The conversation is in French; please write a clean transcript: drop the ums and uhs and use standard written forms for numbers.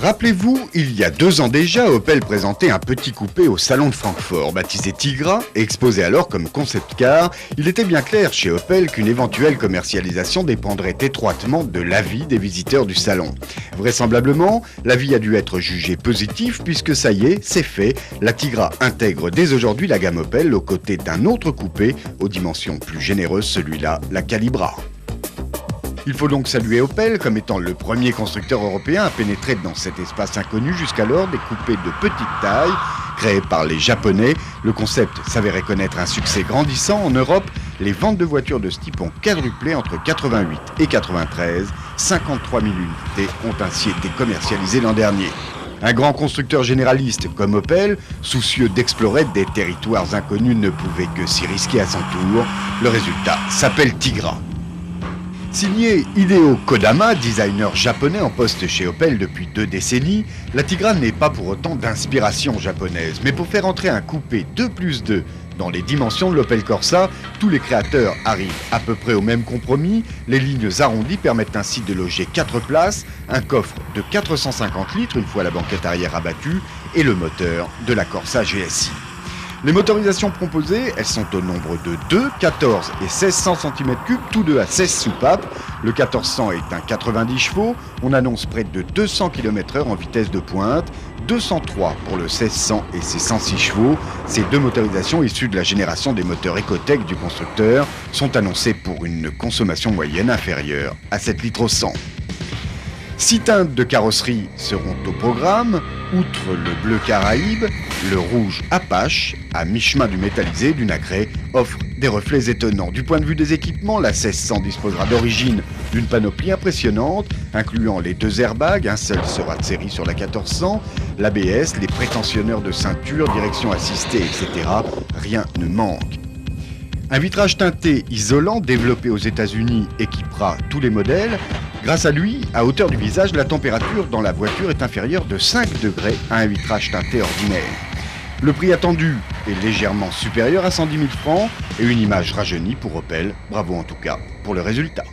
Rappelez-vous, il y a 2 ans déjà, Opel présentait un petit coupé au salon de Francfort, baptisé Tigra, et exposé alors comme concept car. Il était bien clair chez Opel qu'une éventuelle commercialisation dépendrait étroitement de l'avis des visiteurs du salon. Vraisemblablement, l'avis a dû être jugé positif puisque ça y est, c'est fait, la Tigra intègre dès aujourd'hui la gamme Opel aux côtés d'un autre coupé aux dimensions plus généreuses, celui-là, la Calibra. Il faut donc saluer Opel comme étant le premier constructeur européen à pénétrer dans cet espace inconnu jusqu'alors des coupés de petite taille. Créés par les Japonais, le concept s'avérait connaître un succès grandissant en Europe. Les ventes de voitures de ce type ont quadruplé entre 88 et 93. 53 000 unités ont ainsi été commercialisées l'an dernier. Un grand constructeur généraliste comme Opel, soucieux d'explorer des territoires inconnus, ne pouvait que s'y risquer à son tour. Le résultat s'appelle Tigra. Signé Hideo Kodama, designer japonais en poste chez Opel depuis 2 décennies, la Tigra n'est pas pour autant d'inspiration japonaise, mais pour faire entrer un coupé 2+2 dans les dimensions de l'Opel Corsa, tous les créateurs arrivent à peu près au même compromis. Les lignes arrondies permettent ainsi de loger 4 places, un coffre de 450 litres une fois la banquette arrière abattue et le moteur de la Corsa GSI. Les motorisations proposées, elles sont au nombre de 2, 14 et 1600 cm3, tous deux à 16 soupapes. Le 1400 est un 90 chevaux, on annonce près de 200 km/h en vitesse de pointe, 203 pour le 1600 et ses 106 chevaux. Ces 2 motorisations issues de la génération des moteurs Ecotec du constructeur sont annoncées pour une consommation moyenne inférieure à 7 litres au 100. 6 teintes de carrosserie seront au programme. Outre le bleu Caraïbe, le rouge Apache, à mi-chemin du métallisé, du nacré, offre des reflets étonnants. Du point de vue des équipements, la 1600 disposera d'origine d'une panoplie impressionnante, incluant les 2 airbags, un seul sera de série sur la 1400, l'ABS, les prétensionneurs de ceinture, direction assistée, etc. Rien ne manque. Un vitrage teinté isolant développé aux États-Unis équipera tous les modèles. Grâce à lui, à hauteur du visage, la température dans la voiture est inférieure de 5 degrés à un vitrage teinté ordinaire. Le prix attendu est légèrement supérieur à 110 000 francs et une image rajeunie pour Opel. Bravo en tout cas pour le résultat.